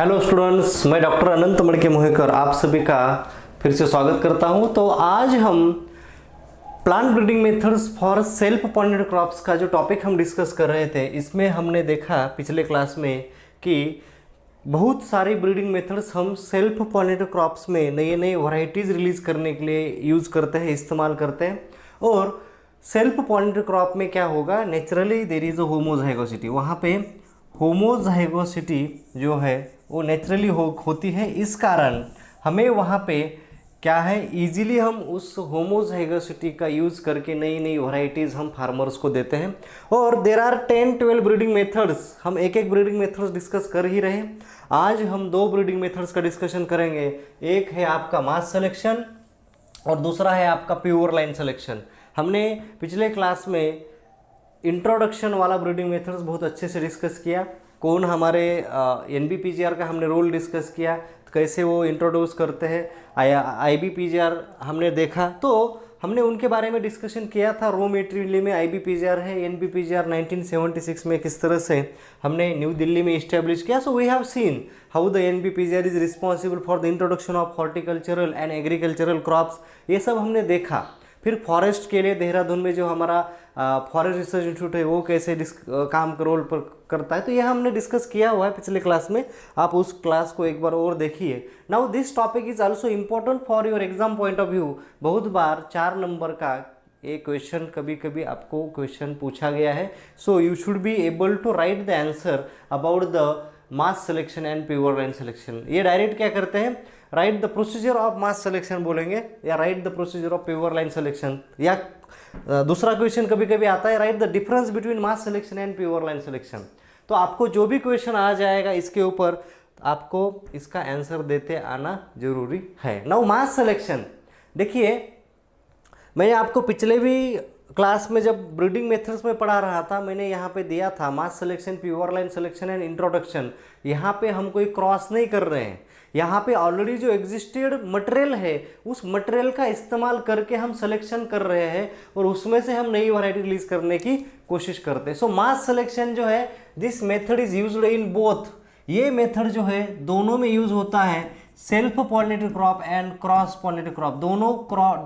Hello students, मैं doctor अनंत मणि मोहेकर आप सभी का फिर से स्वागत करता हूं। तो आज हम plant breeding methods for self pollinated crops का जो टॉपिक हम डिस्कस कर रहे थे, इसमें हमने देखा पिछले क्लास में कि बहुत सारी ब्रीडिंग मेथड्स हम सेल्फ पॉलिनेटेड क्रॉप्स में नए नए वैरायटीज़ रिलीज करने के लिए यूज़ करते हैं, इस्तेमाल करते हैं। और सेल्फ पॉलिनेटेड क्रॉप में क्या होगा, naturally there is a homozygosity, वहाँ पे होमोजाइगोसिटी जो है वो नेचुरली होती है। इस कारण हमें वहाँ पे क्या है, इजीली हम उस होमोजाइगोसिटी का यूज़ करके नई नई वैरायटीज़ हम फार्मर्स को देते हैं। और देर आर 10-12 ब्रीडिंग मेथड्स, हम एक एक ब्रीडिंग मेथड्स डिस्कस कर ही रहे हैं। आज हम दो ब्रीडिंग मेथड्स का डिस्कशन करेंगे। एक है आपका मास सिलेक्शन और दूसरा है आपका प्योर लाइन सिलेक्शन। हमने पिछले क्लास में इंट्रोडक्शन वाला ब्रीडिंग मेथड्स बहुत अच्छे से डिस्कस किया। कौन हमारे NBPGR का हमने रोल डिस्कस किया, कैसे वो इंट्रोड्यूस करते हैं। IBPGR हमने देखा, तो हमने उनके बारे में डिस्कशन किया था। रॉ मेटेरियल में IBPGR है, NBPGR 1976 में किस तरह से हमने न्यू दिल्ली में इस्टेब्लिश किया। So we have seen how the NBPGR is responsible for the introduction of horticultural and agricultural crops, ये सब हमने देखा। फिर फॉरेस्ट के लिए देहरादून में जो हमारा फॉरेस्ट रिसर्च इंस्टीट्यूट है वो कैसे काम का रोल पर करता है, तो यह हमने डिस्कस किया हुआ है पिछले क्लास में। आप उस क्लास को एक बार और देखिए। Now this topic is also important for your exam point of view. बहुत बार 4 नंबर का एक क्वेश्चन कभी कभी आपको क्वेश्चन पूछा गया है। So you should be able to write the answer about the mass selection and pure line selection. ये डायरेक्ट क्या करते हैं, write the procedure of mass selection बोलेंगे, या write the procedure of pure line selection. या दूसरा question कभी कभी आता है, write the difference between mass selection and pure line selection. तो आपको जो भी क्वेश्चन आ जाएगा इसके ऊपर आपको इसका आंसर देते आना जरूरी है। नाउ मास सिलेक्शन, देखिए मैंने आपको पिछले भी क्लास में जब ब्रीडिंग मेथड्स में पढ़ा रहा था, मैंने यहाँ पे दिया था mass selection, pure line selection and introduction. यहाँ पे हम कोई क्रॉस नहीं कर रहे हैं, यहाँ पे ऑलरेडी जो एग्जिस्टेड मटेरियल है उस मटेरियल का इस्तेमाल करके हम सिलेक्शन कर रहे हैं और उसमें से हम नई वैरायटी रिलीज करने की कोशिश करते हैं। सो मास सिलेक्शन जो है, this method is used in both, ये मेथड जो है दोनों में यूज होता है, self pollinated crop and cross pollinated crop.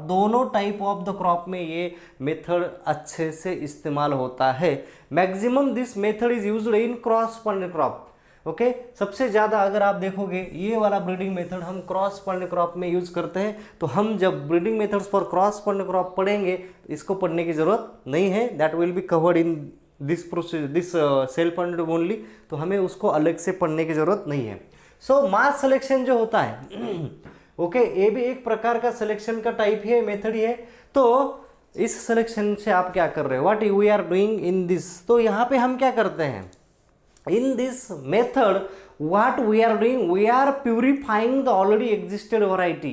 दोनों टाइप ऑफ द क्रॉप में ये मेथड अच्छे से इस्तेमाल होता है। Maximum this method is used in cross pollinated crop. Okay, सबसे ज़्यादा अगर आप देखोगे ये वाला ब्रीडिंग मेथड हम क्रॉस पॉलिनेटेड क्रॉप में यूज़ करते हैं। तो हम जब breeding methods for cross pollinated crop पढ़ेंगे इसको पढ़ने की ज़रूरत नहीं है, that will be covered in this procedure, this self pollinated only, तो हमें उसको अलग से पढ़ने की ज़रूरत नहीं है। सो मास सिलेक्शन जो होता है ओके, ये भी एक प्रकार का सिलेक्शन का टाइप है, मेथड ही है। तो इस सिलेक्शन से आप क्या कर रहे हो, what we are doing in this, तो यहाँ पे हम क्या करते हैं, in this method what we are doing, we are purifying the already existed variety।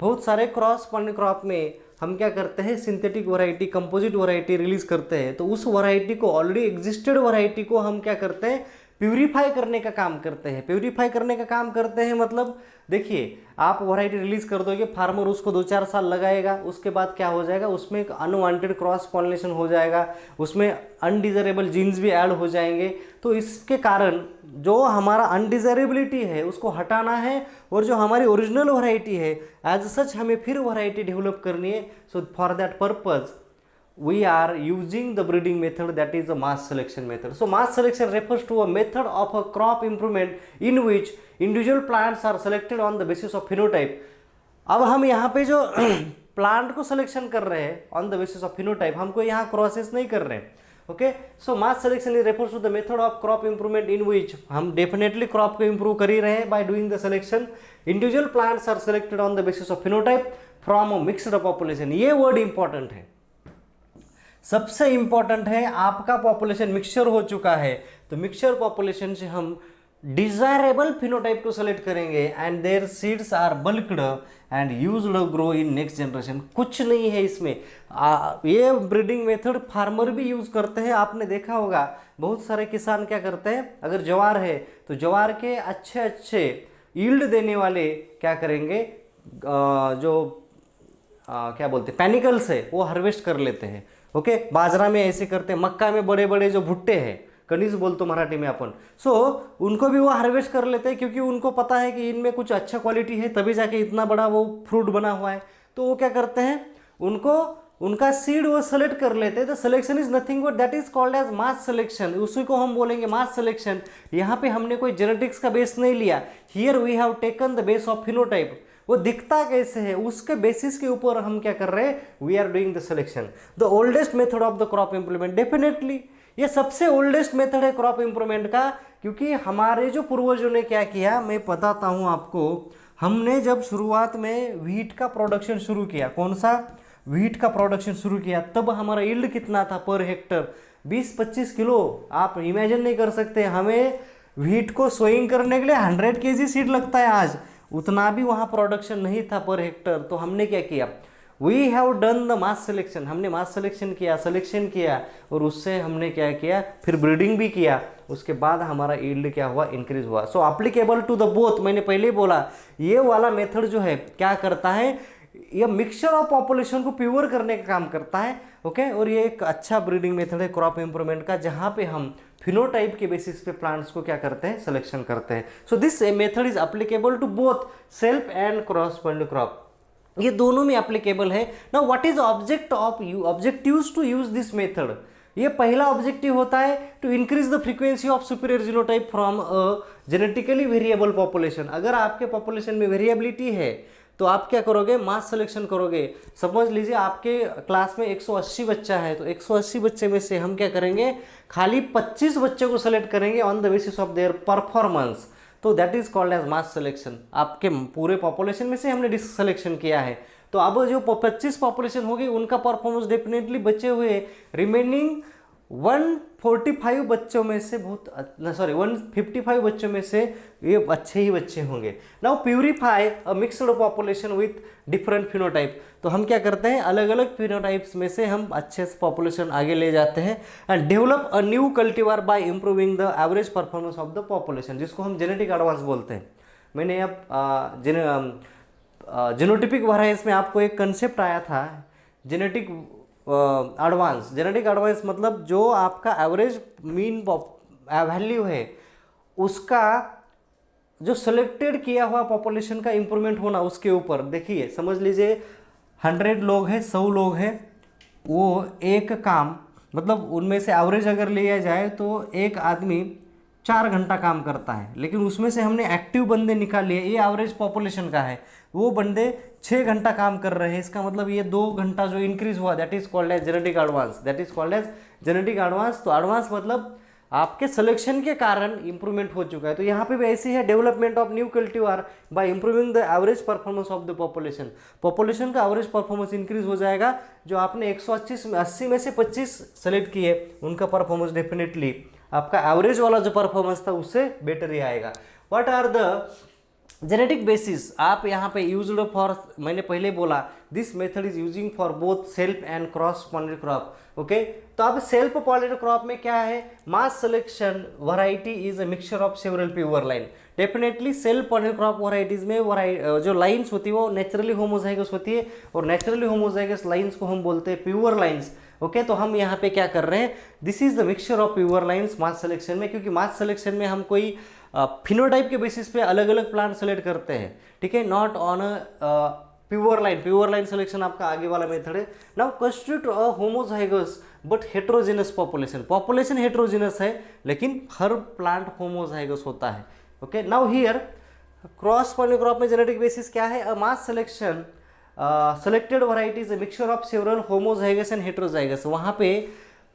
बहुत सारे क्रॉस पॉलिनेटेड क्रॉप में हम क्या करते हैं, synthetic variety, composite variety release करते हैं। तो उस वैरायटी को, ऑलरेडी एग्जिस्टेड वैरायटी को हम क्या करते हैं, प्यूरीफाई करने का काम करते हैं। प्यूरीफाई करने का काम करते हैं मतलब देखिए, आप वैरायटी रिलीज कर दोगे, फार्मर उसको 2-4 साल लगाएगा, उसके बाद क्या हो जाएगा, उसमें एक अनवांटेड क्रॉस पॉलिनेशन हो जाएगा, उसमें अनडिजायरेबल जीन्स भी ऐड हो जाएंगे। तो इसके कारण जो हमारा अनडिजायरेबिलिटी है उसको हटाना है, और जो हमारी ओरिजिनल वैरायटी है एज सच हमें फिर वैरायटी डेवलप करनी है। So for that purpose we are using the breeding method, that is the mass selection method. So mass selection refers to a method of a crop improvement in which individual plants are selected on the basis of phenotype। अब हम यहाँ पे जो plant को selection कर रहे हैं on the basis of phenotype, हमको यहाँ क्रॉसेस नहीं कर रहे हैं। Okay, so mass selection is refers to the method of crop improvement in which हम डेफिनेटली क्रॉप को इंप्रूव कर ही रहे हैं by doing the selection. Individual plants are selected on the basis of phenotype from a mixed population. ये word important है, सबसे important है। आपका पॉपुलेशन मिक्सचर हो चुका है, तो मिक्सचर पॉपुलेशन से हम डिजायरेबल फिनोटाइप को सेलेक्ट करेंगे and their seeds are bulked and used grow in next generation. कुछ नहीं है इसमें। ये ब्रीडिंग मेथड फार्मर भी यूज करते हैं, आपने देखा होगा बहुत सारे किसान क्या करते हैं, अगर ज्वार है तो ज्वार के अच्छे अच्छे यील्ड देने वाले क्या करेंगे, क्या बोलते हैं, पैनिकल्स है, वो हार्वेस्ट कर लेते हैं। ओके, बाजरा में ऐसे करते हैं, मक्का में बड़े बड़े जो भुट्टे हैं, कणीस बोलते मराठी में अपन। सो उनको भी वो हार्वेस्ट कर लेते हैं, क्योंकि उनको पता है कि इनमें कुछ अच्छा क्वालिटी है, तभी जाके इतना बड़ा वो फ्रूट बना हुआ है। तो वो क्या करते हैं, उनको उनका सीड वो सेलेक्ट कर लेते हैं। The selection is nothing but that is called as mass selection, उसी को हम बोलेंगे मास सिलेक्शन। यहाँ पे हमने कोई जेनेटिक्स का बेस नहीं लिया, here we have taken the base of phenotype, वो दिखता कैसे है उसके बेसिस के ऊपर हम क्या कर रहे हैं, we are doing the selection. The oldest method of the crop improvement, definitely ये सबसे ओल्डेस्ट मेथड है क्रॉप इंप्रूवमेंट का, क्योंकि हमारे जो पूर्वजों ने क्या किया मैं बताता हूं आपको। हमने जब शुरुआत में व्हीट का प्रोडक्शन शुरू किया, कौन सा व्हीट का प्रोडक्शन शुरू किया, तब हमारा यील्ड कितना था पर हेक्टर, 20-25 किलो। आप इमेजिन नहीं कर सकते, हमें व्हीट को सोइंग करने के लिए 100 kg सीड लगता है आज, उतना भी वहाँ प्रोडक्शन नहीं था पर हेक्टर। तो हमने क्या किया, we have done the mass selection, हमने मास सिलेक्शन किया और उससे हमने क्या किया, फिर ब्रीडिंग भी किया, उसके बाद हमारा यील्ड क्या हुआ, इंक्रीज हुआ। सो एप्लीकेबल टू द बोथ, मैंने पहले ही बोला ये वाला मेथड जो है क्या करता है, ये मिक्सचर ऑफ पॉपुलेशन को प्योर करने का काम करता है। ओके, और ये एक अच्छा ब्रीडिंग मेथड है क्रॉप इंप्रूवमेंट का, जहाँ पे हम फिनोटाइप के बेसिस पे प्लांट्स को क्या करते हैं, सिलेक्शन करते हैं। So this method is applicable to both self and cross pollinated crop, ये दोनों में एप्लीकेबल है। Now what is objectives to use this method, ये पहला ऑब्जेक्टिव होता है to increase the frequency of superior genotype from a genetically variable population. अगर आपके पॉपुलेशन में वेरिएबिलिटी है तो आप क्या करोगे, मास सिलेक्शन करोगे। समझ लीजिए आपके क्लास में 180 बच्चा है, तो 180 बच्चे में से हम क्या करेंगे, खाली 25 बच्चों को सेलेक्ट करेंगे on the basis of their performance, तो that is called as mass selection. आपके पूरे पॉपुलेशन में से हमने डिस्क सिलेक्शन किया है, तो अब जो 25 पॉपुलेशन होगी उनका परफॉर्मेंस डेफिनेटली बचे हुए रिमेनिंग 145 बच्चों में से 155 बच्चों में से ये अच्छे ही बच्चे होंगे। Now purify a mixed population with different phenotype, तो हम क्या करते हैं, अलग अलग फिनोटाइप्स में से हम अच्छे से पॉपुलेशन आगे ले जाते हैं and develop a new cultivar by improving the average performance of the population, जिसको हम जेनेटिक एडवांस बोलते हैं। मैंने अब जेनोटिपिक वैरायटी में आपको एक कंसेप्ट आया था जेनेटिक एडवांस मतलब जो आपका एवरेज मीन वैल्यू है उसका जो सिलेक्टेड किया हुआ पॉपुलेशन का इंप्रूवमेंट होना, उसके ऊपर देखिए, समझ लीजिए 100 लोग हैं, 100 लोग हैं, वो एक काम मतलब उनमें से एवरेज अगर लिया जाए तो एक आदमी 4 घंटा काम करता है, लेकिन उसमें से हमने एक्टिव बंदे निकाल लिए, ये एवरेज पॉपुलेशन का है, वो बंदे 6 घंटा काम कर रहे हैं। इसका मतलब ये 2 घंटा जो इंक्रीज हुआ, that is called as genetic advance. तो एडवांस मतलब आपके सिलेक्शन के कारण इंप्रूवमेंट हो चुका है। तो यहाँ पे भी ऐसी है, development of new cultivar by improving the average performance of the population का एवरेज परफॉर्मेंस इंक्रीज हो जाएगा। जो आपने 180 में से 25 सेलेक्ट किए, उनका परफॉर्मेंस डेफिनेटली आपका एवरेज वाला जो परफॉर्मेंस था उससे बेटर ही आएगा। What are the genetic basis, आप यहाँ पे यूज्ड फॉर, मैंने पहले बोला this method is using for both self and cross pollinated crop. Okay, तो अब सेल्फ पॉलिनेटेड क्रॉप में क्या है, mass selection variety is a mixture of several pure line. Definitely self pollinated crop varieties में जो लाइन्स होती है वो नेचुरली होमोजाइगस होती है, और नेचुरली होमोजाइगस लाइन्स को हम बोलते हैं प्योर लाइन्स। ओके, तो हम यहाँ पे क्या कर रहे हैं, this is the mixture of pure lines mass selection में, क्योंकि मास सिलेक्शन में हम कोई फिनोटाइप के बेसिस पे अलग अलग प्लांट सेलेक्ट करते हैं, ठीक है, not on pure line selection आपका आगे वाला मेथड है। Now constitute a homozygous but heterogeneous population heterogeneous है, लेकिन हर प्लांट होमोजाइगस होता है। Okay, now here cross pollinated crop में जेनेटिक बेसिस क्या है, a mass selection selected varieties mixture of several homozygous and heterozygous, वहाँ पे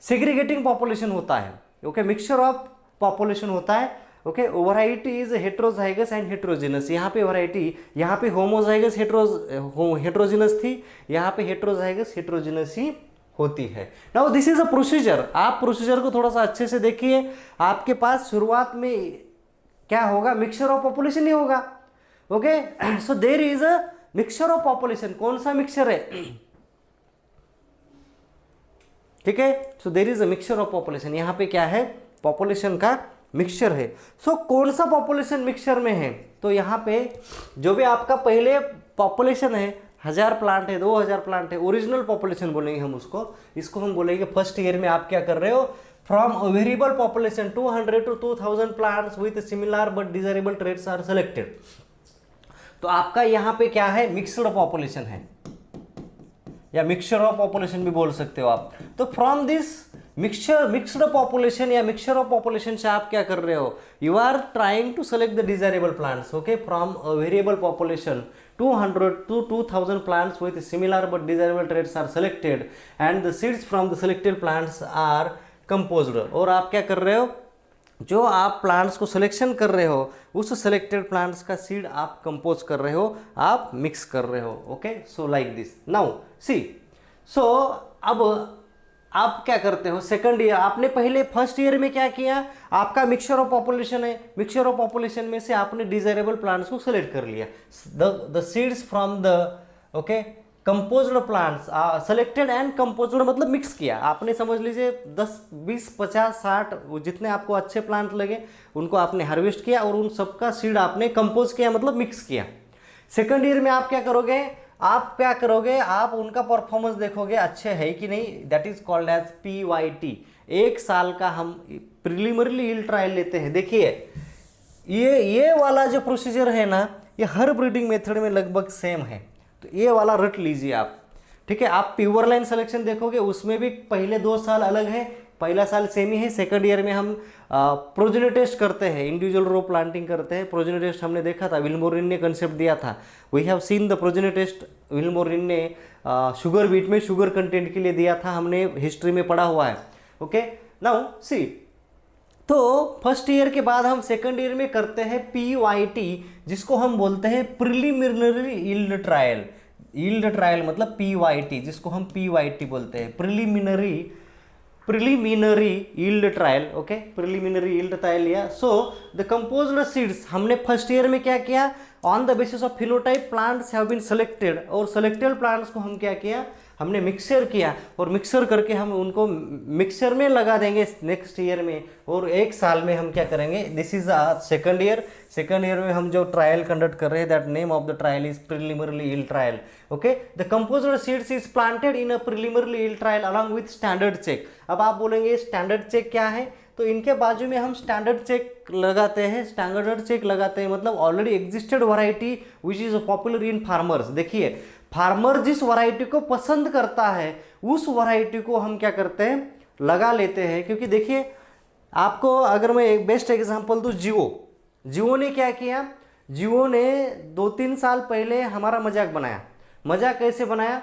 सेग्रीगेटिंग पॉपुलेशन होता है। ओके, मिक्सचर ऑफ पॉपुलेशन होता है। Okay, variety is heterozygous and heterogeneous, यहाँ पे वैरायटी, यहाँ पे होमोजाइगस हेट्रोजेनस थी, यहाँ पे हेट्रोजाइगस हेट्रोजेनस ही होती है। Now this is a procedure, आप प्रोसीजर को थोड़ा सा अच्छे से देखिए। आपके पास शुरुआत में क्या होगा, मिक्सचर ऑफ पॉपुलेशन ही होगा। Okay, so there is a mixture of population, कौन सा मिक्सचर है, ठीक है, so there is a mixture of population, यहाँ पे क्या है, पॉपुलेशन का मिक्सचर है। सो कौन सा पॉपुलेशन मिक्सचर में है, तो यहाँ पे जो भी आपका पहले पॉपुलेशन है, 1000 प्लांट है, 2000 प्लांट है, ओरिजिनल पॉपुलेशन बोलेंगे हम उसको, इसको हम बोलेंगे फर्स्ट ईयर में आप क्या कर रहे हो, from a variable population 200 to 2000 plants with similar but desirable traits are selected. तो आपका यहां पे क्या है, मिक्सड पॉपुलेशन है, या मिक्सचर ऑफ पॉपुलेशन भी बोल सकते हो आप। तो फ्रॉम दिस मिक्सड पॉपुलेशन या मिक्सचर ऑफ पॉपुलेशन से आप क्या कर रहे हो, you are trying to select the desirable plants, okay, from a variable population 200 to 2000 plants with similar but desirable traits are selected and the seeds from the selected plants are composed। और आप क्या कर रहे हो, जो आप plants को selection कर रहे हो उस सिलेक्टेड प्लांट्स का सीड आप कंपोज कर रहे हो, आप मिक्स कर रहे हो, okay. So like this now see. So अब आप क्या करते हो, सेकंड ईयर आपने पहले फर्स्ट ईयर में क्या किया, आपका मिक्सचर ऑफ पॉपुलेशन है, मिक्सचर ऑफ पॉपुलेशन में से आपने डिजायरेबल प्लांट्स को सेलेक्ट कर लिया, the seeds from the okay composed plants selected and composed मतलब मिक्स किया आपने, समझ लीजिए 10 20 50 60 जितने आपको अच्छे प्लांट लगे उनको आपने हार्वेस्ट किया और उन सबका सीड आपने कंपोज किया मतलब मिक्स किया। सेकंड ईयर में आप क्या करोगे, आप उनका परफॉर्मेंस देखोगे अच्छे है कि नहीं, that is called as PYT। एक साल का हम प्रिलिमिनरी यील्ड ट्रायल लेते हैं। देखिए ये वाला जो प्रोसीजर है ना, ये हर ब्रीडिंग मेथड में लगभग सेम है, तो ये वाला रट लीजिए आप, ठीक है। आप प्योर लाइन सिलेक्शन देखोगे उसमें भी पहले 2 साल अलग है, पहला साल सेम ही है। सेकंड ईयर में हम प्रोजेनी टेस्ट करते हैं, इंडिविजुअल रो प्लांटिंग करते हैं। प्रोजेनी टेस्ट हमने देखा था, विल्मोरिन ने कंसेप्ट दिया था, we have seen the progeny test. Vilmorin ने शुगर बीट में शुगर कंटेंट के लिए दिया था, हमने हिस्ट्री में पढ़ा हुआ है, ओके। नाउ सी, तो फर्स्ट ईयर के बाद हम सेकंड ईयर में करते हैं PYT, जिसको हम बोलते हैं preliminary yield trial. Yield trial मतलब PYT, जिसको हम PYT बोलते हैं, preliminary yield trial, okay, preliminary yield trial लिया। सो द कंपोज्ड सीड्स हमने फर्स्ट ईयर में क्या किया, on the basis of phenotype plants have been selected, और सेलेक्टेड प्लांट्स को हम क्या किया, हमने मिक्सर किया, और मिक्सर करके हम उनको मिक्सर में लगा देंगे नेक्स्ट ईयर में, और एक साल में हम क्या करेंगे, this is second year. Second year में हम जो ट्रायल कंडक्ट कर रहे हैं, that name of the trial is preliminary yield trial, okay. The composed seeds is planted in a preliminary yield trial along with standard check. अब आप बोलेंगे standard check क्या है, तो इनके बाजू में हम स्टैंडर्ड चेक लगाते हैं। स्टैंडर्ड चेक लगाते हैं मतलब already existed variety which is popular in farmers. देखिए फार्मर जिस वैरायटी को पसंद करता है उस वैरायटी को हम क्या करते हैं, लगा लेते हैं। क्योंकि देखिए आपको अगर मैं एक बेस्ट एग्जांपल दूं, जियो ने क्या किया, जियो ने 2-3 साल पहले हमारा मजाक बनाया। मजाक कैसे बनाया,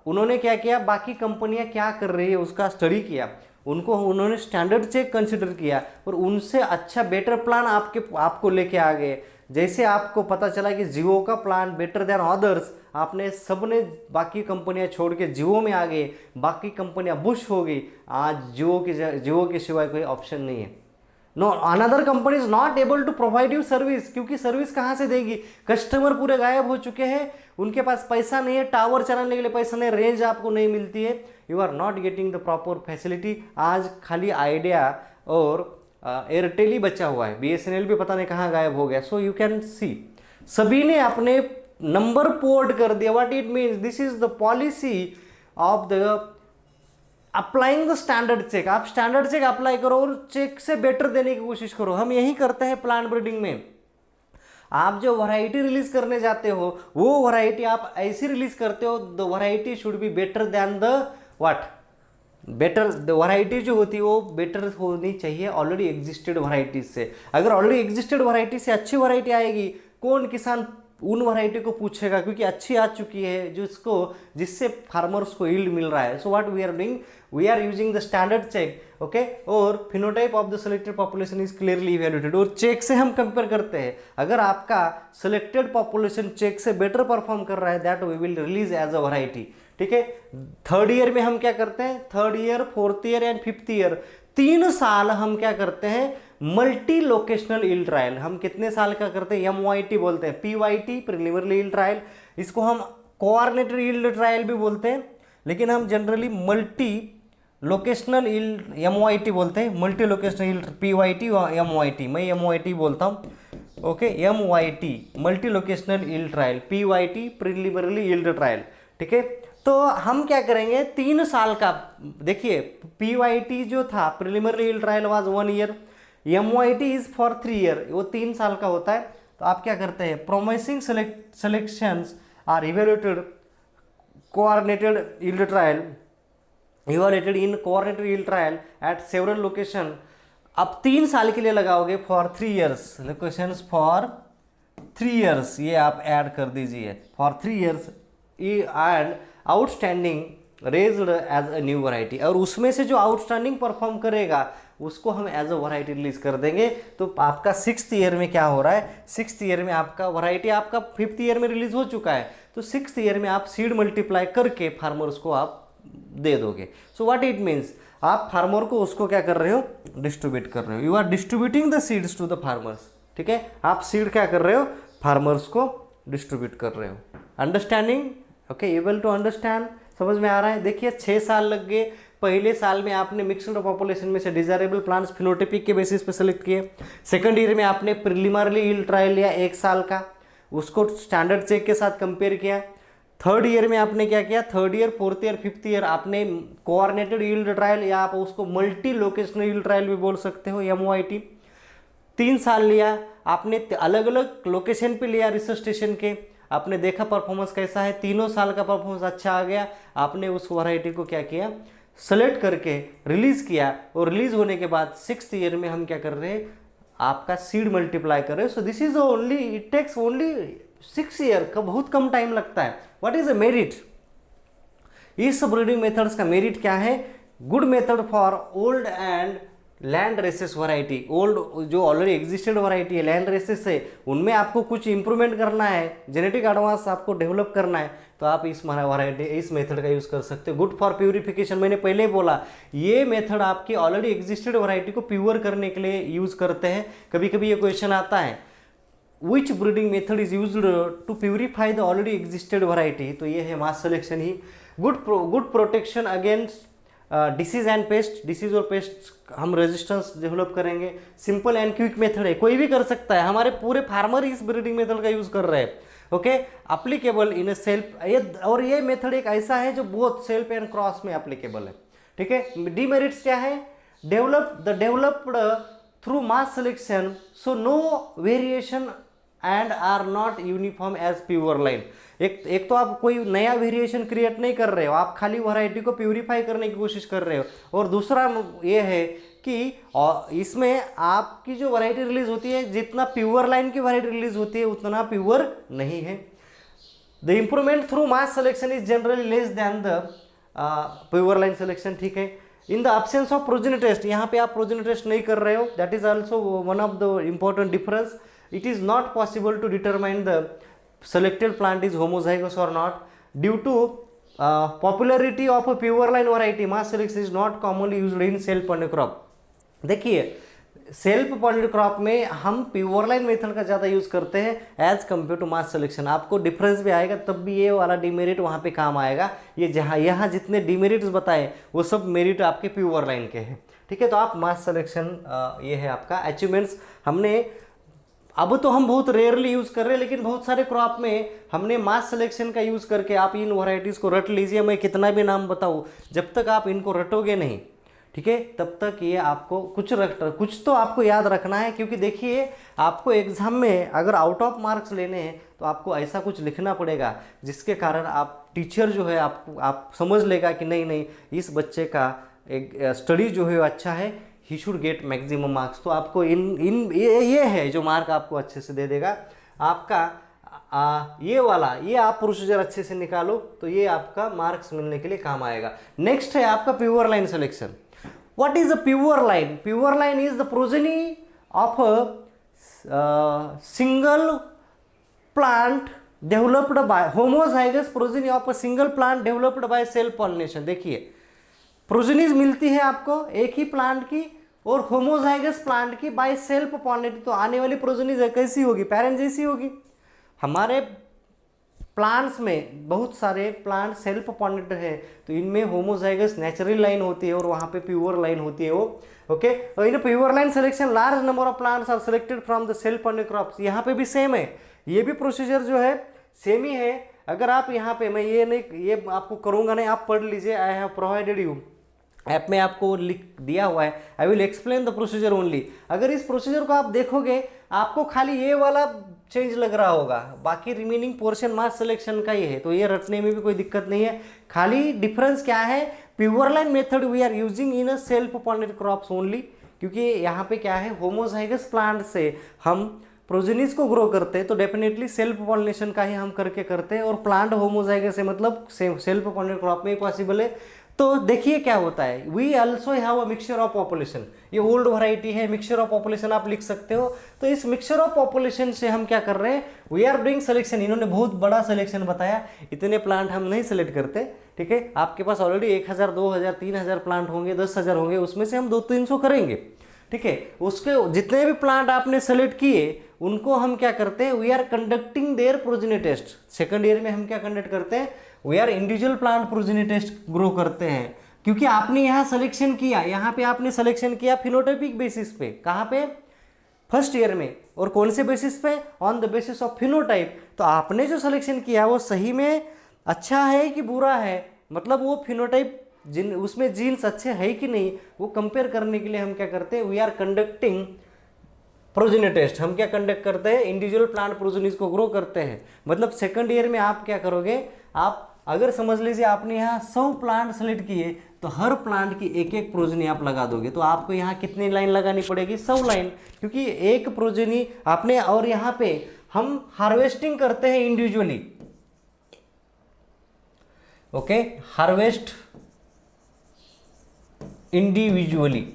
उन्होंने क्या किया, बाकी कंपनियां क्या कर रही है उसका स्टडी किया, उन्होंने स्टैंडर्ड चेक कंसिडर किया और उनसे अच्छा बेटर प्लान आपको लेके आ गए। जैसे आपको पता चला कि जियो का प्लान बेटर देन अदर्स, आपने सबने बाकी कंपनियां छोड़ के जियो में आ गए, बाकी कंपनियां बुश हो गई। आज जियो के सिवाय कोई ऑप्शन नहीं है। No, another company is not able to provide you service, क्योंकि सर्विस कहाँ से देगी, कस्टमर पूरे गायब हो चुके हैं, उनके पास पैसा नहीं है, टावर चलाने के लिए पैसा नहीं, रेंज आपको नहीं मिलती है, you are not getting the proper facility. आज खाली आइडिया और एयरटेल ही बचा हुआ है, BSNL भी पता नहीं कहाँ गायब हो गया। सो यू कैन सी सभी ने अपने नंबर पोर्ट कर दिया। What it means, this is the policy of the applying the standard check. आप स्टैंडर्ड चेक अप्लाई करो और चेक से बेटर देने की कोशिश करो। हम यही करते हैं प्लांट ब्रीडिंग में। आप जो वैरायटी रिलीज करने जाते हो वो वैरायटी आप ऐसी रिलीज करते हो, the variety should be better than the what, better the variety जो होती है वो बेटर होनी चाहिए ऑलरेडी एग्जिस्टेड वैरायटीज से। अगर ऑलरेडी एग्जिस्टेड वैरायटी से अच्छी वैरायटी आएगी, कौन किसान उन वैरायटी को पूछेगा, क्योंकि अच्छी आ चुकी है जिससे फार्मर्स को यील्ड मिल रहा है। So what we are doing, we are using the standard check, okay, और phenotype of the selected population is clearly evaluated, और चेक से हम कंपेयर करते हैं। अगर आपका सिलेक्टेड पॉपुलेशन चेक से बेटर परफॉर्म कर रहा है, that we will release as a variety, ठीक है। थर्ड ईयर में हम क्या करते हैं, third year, fourth year and fifth year, 3 साल हम क्या करते हैं, मल्टी लोकेशनल यील्ड ट्रायल। हम कितने साल का करते हैं, MYT बोलते हैं, PYT प्रिलिमिनरी यील्ड ट्रायल, इसको हम कोऑर्डिनेटेड यील्ड ट्रायल भी बोलते हैं, लेकिन हम generally multi locational yield MYT बोलते हैं। मल्टी लोकेशनल यील्ड PYT और MYT, मैं MYT बोलता हूँ, okay. MYT multi locational yield trial, PYT preliminary yield trial, ठीक है। तो हम क्या करेंगे, 3 साल का, देखिए PYT जो था preliminary yield trial was 1 year, MYT is for 3 year, वो 3 साल का होता है। तो आप क्या करते हैं, promising selections are evaluated coordinated yield trial, evaluated in coordinated yield trial at several location। अब 3 साल के लिए लगाओगे for 3 years, locations for 3 years, ये आप ऐड कर दीजिए for 3 years and outstanding raised as a new variety, और उसमें से जो आउटस्टैंडिंग परफॉर्म करेगा उसको हम एज अ वैरायटी रिलीज कर देंगे। तो आपका 6th ईयर में क्या हो रहा है, 6th ईयर में आपका वैरायटी आपका 5th ईयर में रिलीज हो चुका है, तो 6th ईयर में आप सीड मल्टीप्लाई करके फार्मर्स को आप दे दोगे। सो व्हाट इट मीन्स, आप फार्मर को उसको क्या कर रहे हो, डिस्ट्रीब्यूट कर रहे हो, you are distributing the seeds to the farmers. ठीक है, आप सीड क्या कर रहे हो, फार्मर्स को डिस्ट्रीब्यूट कर रहे हो। Understanding, okay, able to understand, समझ में आ रहा है। देखिए 6 साल लग गए, पहले साल में आपने मिक्सड पॉपुलेशन में से डिजायरेबल प्लांट्स फिनोटाइपिक के बेसिस पे सेलेक्ट किए, सेकंड ईयर में आपने प्रिलिमिनरी यील्ड ट्रायल लिया 1 साल का, उसको स्टैंडर्ड चेक के साथ कंपेयर किया, थर्ड ईयर में आपने क्या किया, third year, fourth year, fifth year आपने कोऑर्डिनेटेड यील्ड ट्रायल या आप उसको मल्टी लोकेशनल यील्ड ट्रायल भी बोल सकते हो, MYT, 3 साल लिया आपने, अलग अलग लोकेशन पे लिया रिसर्च स्टेशन के, आपने देखा परफॉर्मेंस कैसा है, तीनों साल का परफॉर्मेंस अच्छा आ गया, आपने उस वैरायटी को क्या किया, सेलेक्ट करके रिलीज किया, और रिलीज होने के बाद 6th ईयर में हम क्या कर रहे हैं, आपका सीड मल्टीप्लाई कर रहे हैं। So this is only, it takes only 6 year का, बहुत कम टाइम लगता है। व्हाट इज अ मेरिट, इस ब्रीडिंग मेथड्स का मेरिट क्या है, good method for old and land races variety, old जो ऑलरेडी एग्जिस्टेड वैरायटी है, लैंड रेसेस है, उनमें आपको कुछ इंप्रूवमेंट करना है, जेनेटिक एडवांस आपको डेवलप करना है, तो आप इस वैरायटी, इस मेथड का यूज कर सकते हो। गुड फॉर प्यूरिफिकेशन, मैंने पहले बोला, ये मेथड आपकी ऑलरेडी एग्जिस्टेड वैरायटी को प्योर करने के लिए यूज करते हैं। कभी कभी ये क्वेश्चन आता है, which breeding method is used to purify the already existed variety, तो ये है मास सिलेक्शन ही। Good protection against disease and pest, disease और पेस्ट हम रेजिस्टेंस डेवलप करेंगे। सिंपल एंड क्विक मेथड है, कोई भी कर सकता है, हमारे पूरे फार्मर इस ब्रीडिंग मेथड का यूज कर रहे हैं। Okay, applicable in a self, और ये मेथड एक ऐसा है जो बहुत सेल्फ एंड क्रॉस में अप्लीकेबल है। ठीक है, डीमेरिट्स क्या है, developed through mass selection, so no variation and are not uniform as pure line. एक तो आप कोई नया वेरिएशन क्रिएट नहीं कर रहे हो, आप खाली वैरायटी को प्यूरिफाई करने की कोशिश कर रहे हो, और दूसरा ये है कि इसमें आपकी जो वैरायटी रिलीज होती है, जितना प्योर लाइन की वैरायटी रिलीज होती है उतना प्योर नहीं है। The improvement through mass selection is generally less than the pure line selection. ठीक है, in the absence of progeny test, यहाँ पे आप प्रोजेनी टेस्ट नहीं कर रहे हो, that is also one of the important difference. It is not possible to determine the selected plant is homozygous or not due to popularity of a pure line variety. Mass selection is not commonly used in self pollinated crop। देखिए self pollinated crop में हम pure line method का ज़्यादा use करते हैं as compare to mass selection. आपको difference भी आएगा, तब भी ये वाला डिमेरिट वहाँ पे काम आएगा। ये जहाँ यहाँ जितने डिमेरिट्स बताए वो सब मेरिट आपके प्योर लाइन के हैं। ठीक है, तो आप मास सिलेक्शन, ये है आपका अचीवमेंट्स। हमने अब तो हम बहुत रेयरली यूज़ कर रहे हैं, लेकिन बहुत सारे क्रॉप में हमने मास सिलेक्शन का यूज़ करके, आप इन वैरायटीज़ को रट लीजिए, मैं कितना भी नाम बताऊँ, जब तक आप इनको रटोगे नहीं, ठीक है, तब तक ये आपको कुछ तो आपको याद रखना है। क्योंकि देखिए आपको एग्जाम में अगर आउट ऑफ मार्क्स लेने हैं तो आपको ऐसा कुछ लिखना पड़ेगा जिसके कारण आप टीचर जो है आप समझ लेगा कि नहीं इस बच्चे का एक स्टडी जो है अच्छा है, he should get maximum marks. तो आपको ये है जो मार्क आपको अच्छे से दे देगा। आपका ये आप प्रोसीजर अच्छे से निकालो तो ये आपका मार्क्स मिलने के लिए काम आएगा। नेक्स्ट है आपका pure line selection. What is a pure line? Pure line is the progeny of a single plant developed by homozygous progeny of a single plant developed by self pollination। देखिए progenies मिलती है आपको एक ही plant की और homozygous plant की by self pollinated. तो आने वाली प्रोजेनीज कैसी होगी? पैरेंट जैसी होगी। हमारे प्लांट्स में बहुत सारे प्लांट सेल्फ पॉलिनेटेड है, तो इनमें होमोजाइगस नेचुरल लाइन होती है और वहाँ पे प्योर लाइन होती है वो। ओके, तो in pure line selection large number of plants are selected from the self pollinated crops. यहाँ पे भी सेम है, ये भी प्रोसीजर जो है सेम ही है। अगर आप यहाँ पे, मैं ये आपको करूँगा नहीं, आप पढ़ लीजिए। I have provided you app में आपको लिख दिया हुआ है। I will explain the procedure only. अगर इस प्रोसीजर को आप देखोगे आपको खाली ये वाला चेंज लग रहा होगा, बाकी रिमेनिंग पोर्शन मास सिलेक्शन का ही है, तो ये रटने में भी कोई दिक्कत नहीं है। खाली डिफरेंस क्या है, pure line method we are using in a self pollinated crops only, क्योंकि यहाँ पे क्या है, होमोजाइगस प्लांट से हम प्रोजेनिस को ग्रो करते हैं, तो डेफिनेटली सेल्फ पॉलिनेशन का ही हम करते हैं, और प्लांट होमोजाइगस है मतलब सेल्फ पॉलिनेटेड क्रॉप में ही पॉसिबल है। तो देखिए क्या होता है, we also have a mixture of population, ये ओल्ड वैरायटी है, मिक्सचर ऑफ पॉपुलेशन आप लिख सकते हो। तो इस मिक्सचर ऑफ पॉपुलेशन से हम क्या कर रहे हैं, वी आर डूइंग सिलेक्शन। इन्होंने बहुत बड़ा सिलेक्शन बताया, इतने प्लांट हम नहीं सेलेक्ट करते, ठीक है। आपके पास ऑलरेडी 1000, 2000, 3000 प्लांट होंगे, 10,000 होंगे, उसमें से हम 200-300 करेंगे, ठीक है। उसके जितने भी प्लांट आपने सेलेक्ट किए उनको हम क्या करते हैं, we are conducting their progeny test. Second year में हम क्या कंडक्ट करते हैं, we are individual plant progeny test grow करते हैं, क्योंकि आपने यहाँ सिलेक्शन किया, यहाँ पे आपने सिलेक्शन किया फिनोटाइपिक बेसिस पे, कहाँ पे, फर्स्ट ईयर में, और कौन से बेसिस पे, on the basis of phenotype. तो आपने जो सिलेक्शन किया वो सही में अच्छा है कि बुरा है, मतलब वो फिनोटाइप उसमें जीन्स अच्छे है कि नहीं, वो कंपेयर करने के लिए हम क्या करते हैं, we are conducting progeny test. हम क्या कंडक्ट करते हैं, इंडिविजुअल प्लांट प्रोजेनीज को ग्रो करते हैं। मतलब सेकंड ईयर में आप क्या करोगे, आप अगर समझ लीजिए आपने यहाँ 100 प्लांट सेलेक्ट किए, तो हर प्लांट की एक एक प्रोजेनी आप लगा दोगे, तो आपको यहाँ कितनी लाइन लगानी पड़ेगी, 100 लाइन, क्योंकि एक प्रोजेनी आपने। और यहाँ पे हम हार्वेस्टिंग करते हैं इंडिविजुअली, ओके, हार्वेस्ट इंडिविजुअली,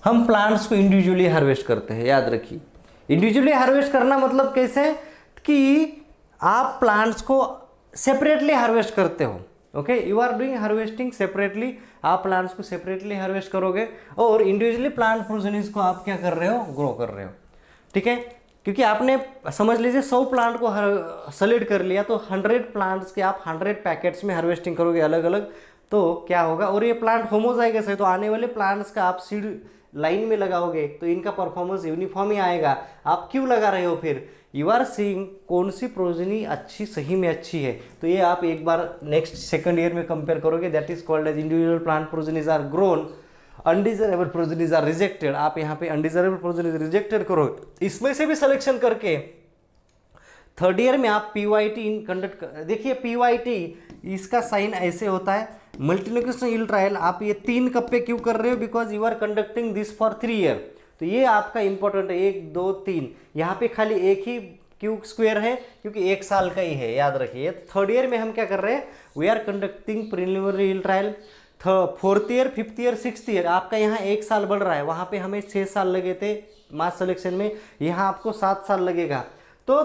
हम प्लांट्स को इंडिविजुअली हार्वेस्ट करते हैं, याद रखिए। इंडिविजुअली हार्वेस्ट करना मतलब कैसे, कि आप प्लांट्स को सेपरेटली हार्वेस्ट करते हो, okay, you are doing harvesting separately, आप प्लांट्स को सेपरेटली हार्वेस्ट करोगे, और इंडिविजुअली प्लांट प्रोजेनीज को आप क्या कर रहे हो, ग्रो कर रहे हो, ठीक है। क्योंकि आपने समझ लीजिए 100 प्लांट को सेलेक्ट कर लिया, तो 100 प्लांट्स के आप 100 पैकेट्स में हार्वेस्टिंग करोगे अलग अलग, तो क्या होगा, और ये प्लांट होमोजाइगस है, तो आने वाले प्लांट्स का आप सीड लाइन में लगाओगे तो इनका परफॉर्मेंस यूनिफॉर्म ही आएगा। आप क्यों लगा रहे हो, फिर यू आर सीइंग कौन सी प्रोजेनी अच्छी, सही में अच्छी है, तो ये आप एक बार नेक्स्ट सेकंड ईयर में कंपेयर करोगे, that is called as individual plant progenies are grown, undesirable progenies are rejected. आप यहाँ पे अनडिजायरेबल प्रोजेनीज रिजेक्टेड करो, इसमें से भी सिलेक्शन करके थर्ड ईयर में आप PYT कंडक्ट। देखिए PYT इसका साइन ऐसे होता है, मल्टीलोकेशनल यील्ड ट्रायल। आप ये 3 कप पे क्यों कर रहे हो, because you are conducting this for 3 year, तो ये आपका इंपॉर्टेंट है, 1 2 3। यहाँ पे खाली एक ही क्यू स्क्वायर है क्योंकि 1 साल का ही है, याद रखिए। थर्ड ईयर में हम क्या कर रहे हैं, we are conducting preliminary yield trial. Fourth year, fifth year, sixth year आपका यहाँ 1 साल बढ़ रहा है, वहाँ पे हमें 6 साल लगे थे मास सिलेक्शन में, यहाँ आपको 7 साल लगेगा। तो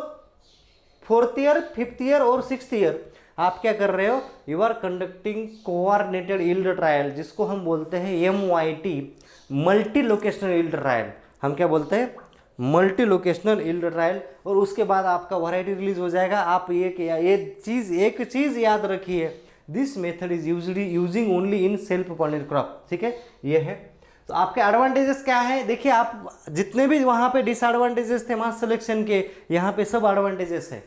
फोर्थ ईयर, फिफ्थ ईयर और सिक्स्थ ईयर आप क्या कर रहे हो, you are conducting coordinated yield trial, जिसको हम बोलते हैं MYT, multi locational yield trial. हम क्या बोलते हैं, मल्टी लोकेशनल यील्ड ट्रायल। और उसके बाद आपका वैरायटी रिलीज हो जाएगा। आप एक चीज याद रखिए, this method is using only in self pollinated crop, ठीक है, ये है। तो आपके एडवांटेजेस क्या है, देखिए आप जितने भी वहाँ पे डिसएडवांटेजेस थे मास सिलेक्शन के, यहाँ पे सब एडवांटेजेस है।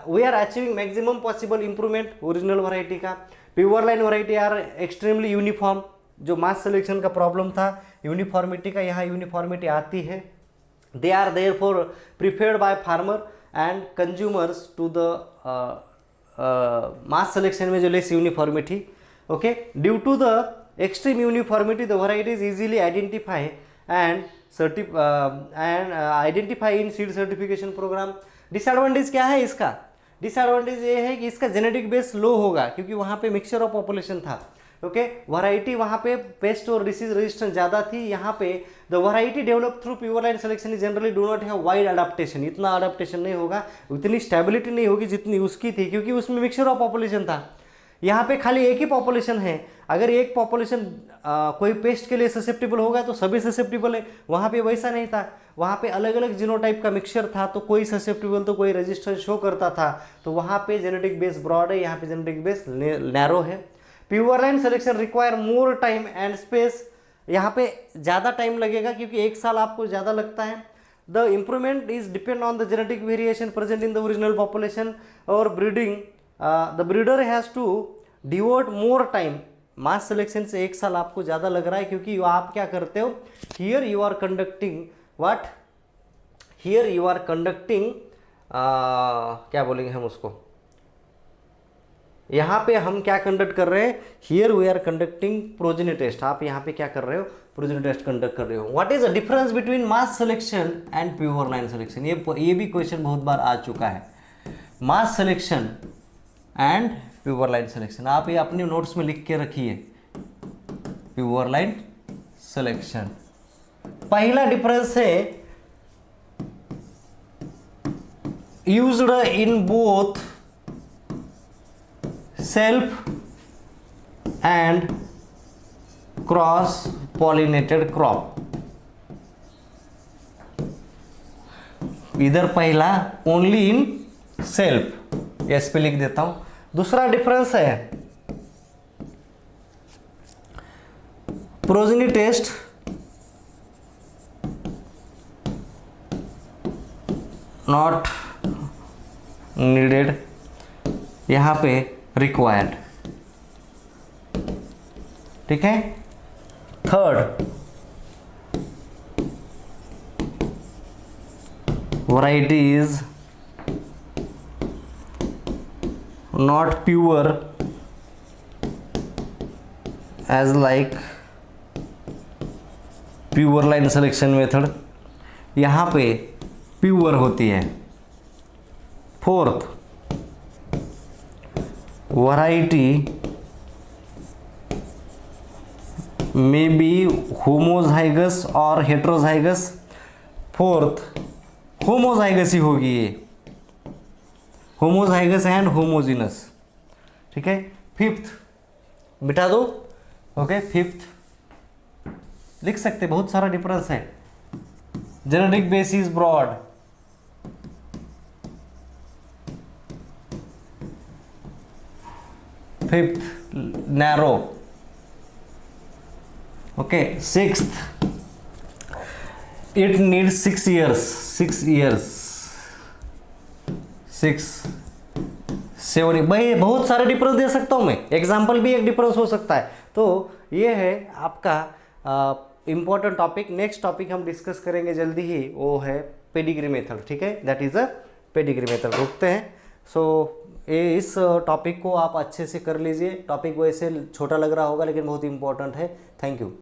We are achieving maximum possible improvement original variety का। Pure line variety are extremely uniform, जो मास सिलेक्शन का प्रॉब्लम था यूनिफॉर्मिटी का, यहाँ यूनिफॉर्मिटी आती है। They are there for preferred by farmer and consumers to the mass selection में जो less uniformity, okay. Due to the extreme uniformity the varieties easily identify and identify in seed certification program। Disadvantage क्या है इसका, disadvantage ये है कि इसका genetic base लो होगा, क्योंकि वहाँ पे मिक्सचर ऑफ पॉपुलेशन था, ओके। वैरायटी वहाँ पे पेस्ट और डिसीज रेजिस्टेंस ज़्यादा थी। यहाँ पे the variety develop through pure line selection is generally do not have wide adaptation, इतना अडेप्टेशन नहीं होगा, उतनी स्टेबिलिटी नहीं होगी जितनी उसकी थी, क्योंकि उसमें मिक्सचर ऑफ पॉपुलेशन था। यहाँ पे खाली एक ही पॉपुलेशन है, अगर एक पॉपुलेशन कोई पेस्ट के लिए ससेप्टिबल होगा तो सभी ससेप्टिबल है, वहाँ पे वैसा नहीं था, वहाँ पे अलग अलग जीनोटाइप का मिक्सचर था, तो कोई ससेप्टिबल तो कोई रेजिस्टेंस शो करता था। तो वहाँ पे जेनेटिक बेस ब्रॉड है, यहाँ पे जेनेटिक बेस नैरो है। Pure line selection require more time and space, यहाँ पे ज़्यादा टाइम लगेगा क्योंकि 1 साल आपको ज़्यादा लगता है। The improvement is depend on the genetic variation present in the original population और breeding. The breeder has to devote more time, mass selection से 1 साल आपको ज़्यादा लग रहा है क्योंकि आप क्या करते हो, here you are conducting what, here you are conducting, क्या बोलेंगे हम उसको, यहाँ पे हम क्या कंडक्ट कर रहे हैं, here we are conducting progeny test, आप यहाँ पे क्या कर रहे हो, प्रोजेनी टेस्ट कंडक्ट कर रहे हो। What is the difference between mass selection and pure line selection, ये भी क्वेश्चन बहुत बार आ चुका है। Mass selection and pure line selection, आप ये अपने नोट्स में लिख के रखिए, प्योर लाइन सिलेक्शन। पहला डिफरेंस है used in both self and cross pollinated crop. इधर पहला ओनली इन सेल्फ, एस पे लिख देता हूं। दूसरा डिफरेंस है प्रोजेनी टेस्ट नॉट नीडेड, यहां पे रिक्वायर्ड, ठीक है। Third, variety is not pure as like pure line selection method, यहां पे प्योर होती है। Fourth, variety may be homozygous और हेट्रोजाइगस, फोर्थ होमोजाइगस ही होगी ये, होमोजाइगस एंड होमोजीनस, ठीक है। फिफ्थ मिटा दो, ओके। फिफ्थ लिख सकते, बहुत सारा डिफरेंस है। Genetic basis broad, fifth narrow, okay. Sixth it needs 6 years, 6 years, 6 7, भाई बहुत सारे डिफरेंस दे सकता हूँ मैं, एग्जाम्पल भी एक डिफरेंस हो सकता है। तो ये है आपका इम्पोर्टेंट टॉपिक। नेक्स्ट टॉपिक हम डिस्कस करेंगे जल्दी ही, वो है पेडिग्री मेथड, ठीक है। That is a pedigree method. रुकते हैं। सो इस टॉपिक को आप अच्छे से कर लीजिए। टॉपिक वैसे छोटा लग रहा होगा लेकिन बहुत इंपॉर्टेंट है। Thank you.